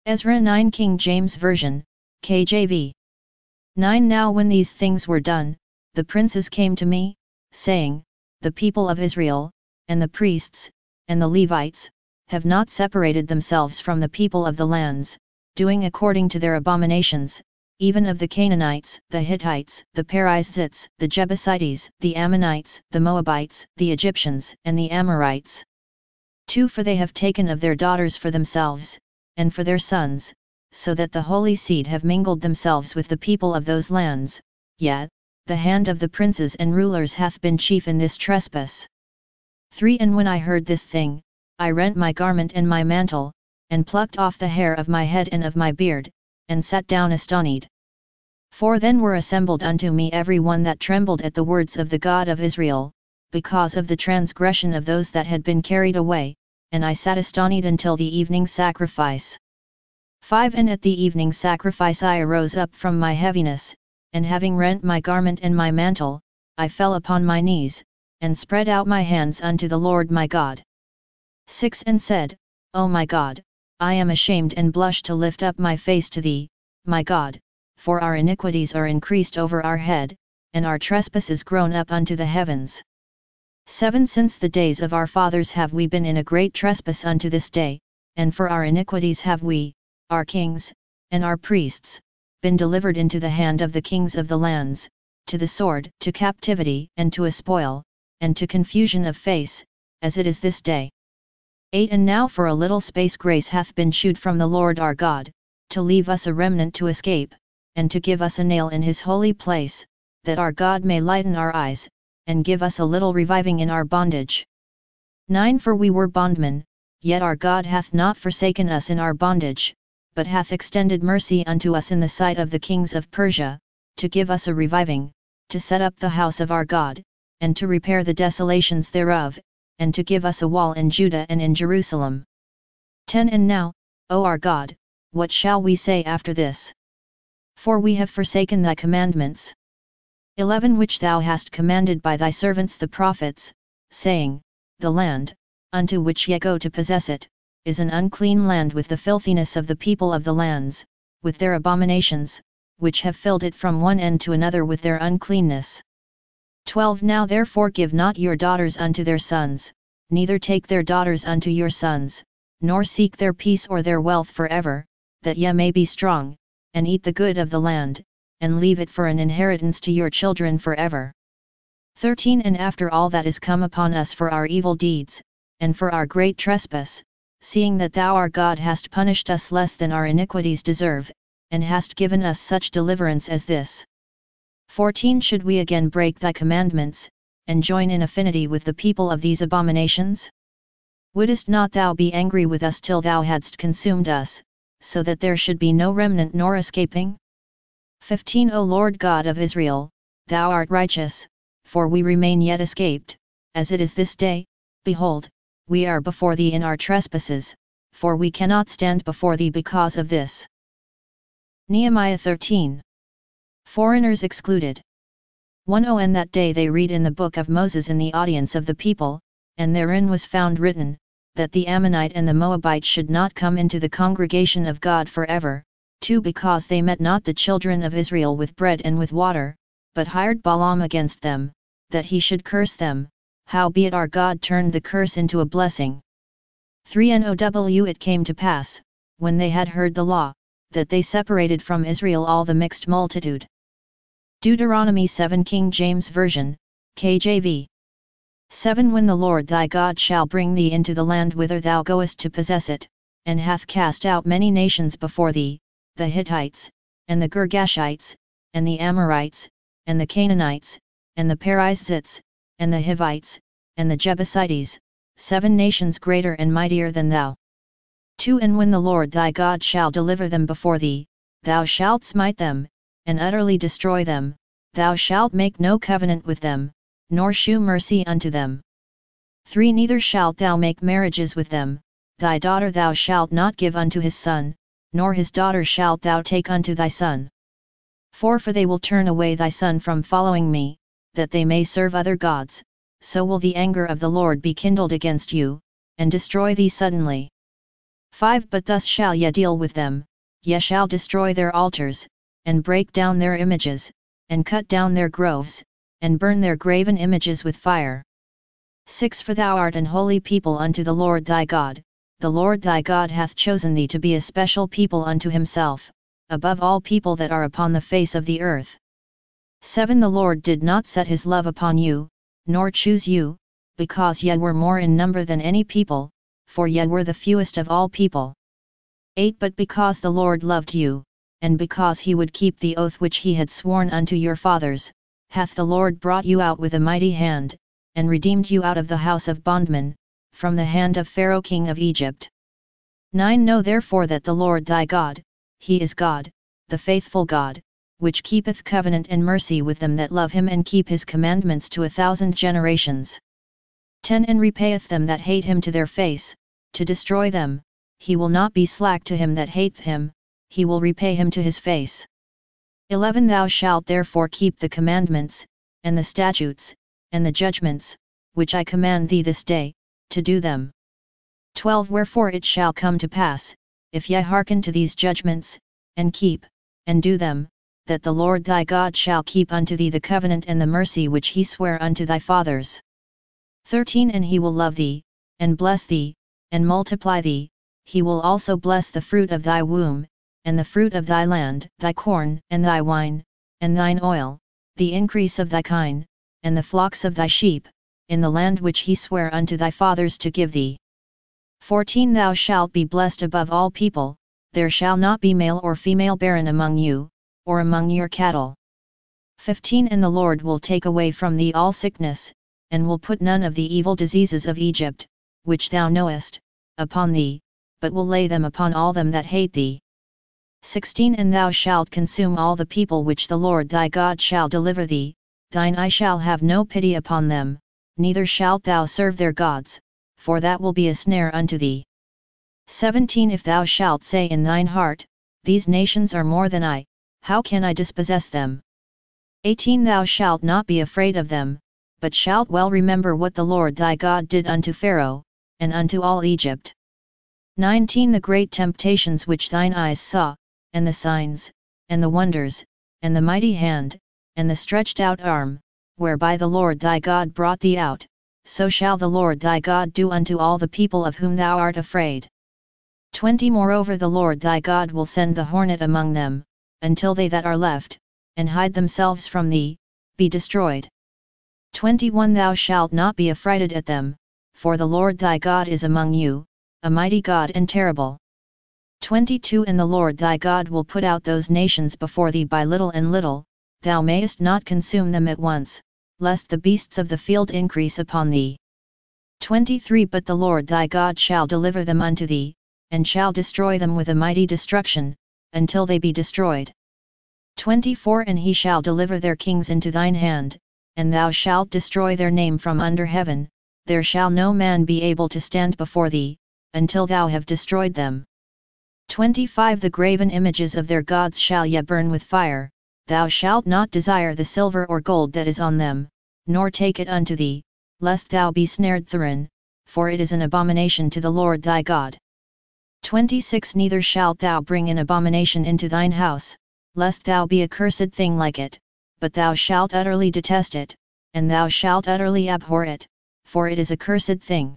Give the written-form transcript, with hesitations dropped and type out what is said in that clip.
Ezra 9 King James Version, KJV. 9 Now when these things were done, the princes came to me, saying, The people of Israel, and the priests, and the Levites, have not separated themselves from the people of the lands, doing according to their abominations, even of the Canaanites, the Hittites, the Perizzites, the Jebusites, the Ammonites, the Moabites, the Egyptians, and the Amorites. 2 For they have taken of their daughters for themselves, and for their sons, so that the holy seed have mingled themselves with the people of those lands, yet, the hand of the princes and rulers hath been chief in this trespass. 3 And when I heard this thing, I rent my garment and my mantle, and plucked off the hair of my head and of my beard, and sat down astonied. 4 Then were assembled unto me every one that trembled at the words of the God of Israel, because of the transgression of those that had been carried away, and I sat astonied until the evening sacrifice. 5 And at the evening sacrifice I arose up from my heaviness, and having rent my garment and my mantle, I fell upon my knees, and spread out my hands unto the Lord my God. 6 And said, O my God, I am ashamed and blush to lift up my face to thee, my God, for our iniquities are increased over our head, and our trespasses grown up unto the heavens. 7 Since the days of our fathers have we been in a great trespass unto this day, and for our iniquities have we, our kings, and our priests, been delivered into the hand of the kings of the lands, to the sword, to captivity, and to a spoil, and to confusion of face, as it is this day. 8 And now for a little space grace hath been shewed from the Lord our God, to leave us a remnant to escape, and to give us a nail in his holy place, that our God may lighten our eyes, and give us a little reviving in our bondage. 9 For we were bondmen, yet our God hath not forsaken us in our bondage, but hath extended mercy unto us in the sight of the kings of Persia, to give us a reviving, to set up the house of our God, and to repair the desolations thereof, and to give us a wall in Judah and in Jerusalem. 10 And now, O our God, what shall we say after this? For we have forsaken thy commandments. 11 Which thou hast commanded by thy servants the prophets, saying, The land, unto which ye go to possess it, is an unclean land with the filthiness of the people of the lands, with their abominations, which have filled it from one end to another with their uncleanness. 12 Now therefore give not your daughters unto their sons, neither take their daughters unto your sons, nor seek their peace or their wealth forever, that ye may be strong, and eat the good of the land, and leave it for an inheritance to your children forever. 13 And after all that is come upon us for our evil deeds, and for our great trespass, seeing that thou our God hast punished us less than our iniquities deserve, and hast given us such deliverance as this. 14 Should we again break thy commandments, and join in affinity with the people of these abominations? Wouldest not thou be angry with us till thou hadst consumed us, so that there should be no remnant nor escaping? 15 O Lord God of Israel, thou art righteous, for we remain yet escaped, as it is this day. Behold, we are before thee in our trespasses, for we cannot stand before thee because of this. Nehemiah 13. Foreigners excluded. 1 O And that day they read in the book of Moses in the audience of the people, and therein was found written, that the Ammonite and the Moabite should not come into the congregation of God forever. 2 Because they met not the children of Israel with bread and with water, but hired Balaam against them, that he should curse them, howbeit our God turned the curse into a blessing. 3 Now it came to pass, when they had heard the law, that they separated from Israel all the mixed multitude. Deuteronomy 7 King James Version, KJV. 7 When the Lord thy God shall bring thee into the land whither thou goest to possess it, and hath cast out many nations before thee, the Hittites, and the Girgashites, and the Amorites, and the Canaanites, and the Perizzites, and the Hivites, and the Jebusites, 7 nations greater and mightier than thou. 2 And when the Lord thy God shall deliver them before thee, thou shalt smite them, and utterly destroy them, thou shalt make no covenant with them, nor shew mercy unto them. 3 Neither shalt thou make marriages with them, thy daughter thou shalt not give unto his son, nor his daughter shalt thou take unto thy son. 4 For they will turn away thy son from following me, that they may serve other gods, so will the anger of the Lord be kindled against you, and destroy thee suddenly. 5 But thus shall ye deal with them, ye shall destroy their altars, and break down their images, and cut down their groves, and burn their graven images with fire. 6 For thou art an holy people unto the Lord thy God, the Lord thy God hath chosen thee to be a special people unto himself, above all people that are upon the face of the earth. 7 The Lord did not set his love upon you, nor choose you, because ye were more in number than any people, for ye were the fewest of all people. 8 But because the Lord loved you, and because he would keep the oath which he had sworn unto your fathers, hath the Lord brought you out with a mighty hand, and redeemed you out of the house of bondmen, from the hand of Pharaoh king of Egypt. 9 Know therefore that the Lord thy God, he is God, the faithful God, which keepeth covenant and mercy with them that love him and keep his commandments to 1,000 generations. 10 And repayeth them that hate him to their face, to destroy them, he will not be slack to him that hateth him, he will repay him to his face. 11 Thou shalt therefore keep the commandments, and the statutes, and the judgments, which I command thee this day, to do them. 12 Wherefore it shall come to pass, if ye hearken to these judgments, and keep, and do them, that the Lord thy God shall keep unto thee the covenant and the mercy which he sware unto thy fathers. 13 And he will love thee, and bless thee, and multiply thee, he will also bless the fruit of thy womb, and the fruit of thy land, thy corn, and thy wine, and thine oil, the increase of thy kine, and the flocks of thy sheep, in the land which he sware unto thy fathers to give thee. 14 Thou shalt be blessed above all people, there shall not be male or female barren among you, or among your cattle. 15 And the Lord will take away from thee all sickness, and will put none of the evil diseases of Egypt, which thou knowest, upon thee, but will lay them upon all them that hate thee. 16 And thou shalt consume all the people which the Lord thy God shall deliver thee, thine eye shall have no pity upon them, neither shalt thou serve their gods, for that will be a snare unto thee. 17 If thou shalt say in thine heart, these nations are more than I, how can I dispossess them? 18 Thou shalt not be afraid of them, but shalt well remember what the Lord thy God did unto Pharaoh, and unto all Egypt. 19 The great temptations which thine eyes saw, and the signs, and the wonders, and the mighty hand, and the stretched out arm, whereby the Lord thy God brought thee out, so shall the Lord thy God do unto all the people of whom thou art afraid. 20 Moreover the Lord thy God will send the hornet among them, until they that are left, and hide themselves from thee, be destroyed. 21 Thou shalt not be affrighted at them, for the Lord thy God is among you, a mighty God and terrible. 22 And the Lord thy God will put out those nations before thee by little and little, thou mayest not consume them at once, lest the beasts of the field increase upon thee. 23 But the Lord thy God shall deliver them unto thee, and shall destroy them with a mighty destruction, until they be destroyed. 24 And he shall deliver their kings into thine hand, and thou shalt destroy their name from under heaven, there shall no man be able to stand before thee, until thou have destroyed them. 25 The graven images of their gods shall ye burn with fire, thou shalt not desire the silver or gold that is on them, nor take it unto thee, lest thou be snared therein, for it is an abomination to the Lord thy God. 26 Neither shalt thou bring an abomination into thine house, lest thou be a cursed thing like it, but thou shalt utterly detest it, and thou shalt utterly abhor it, for it is a cursed thing.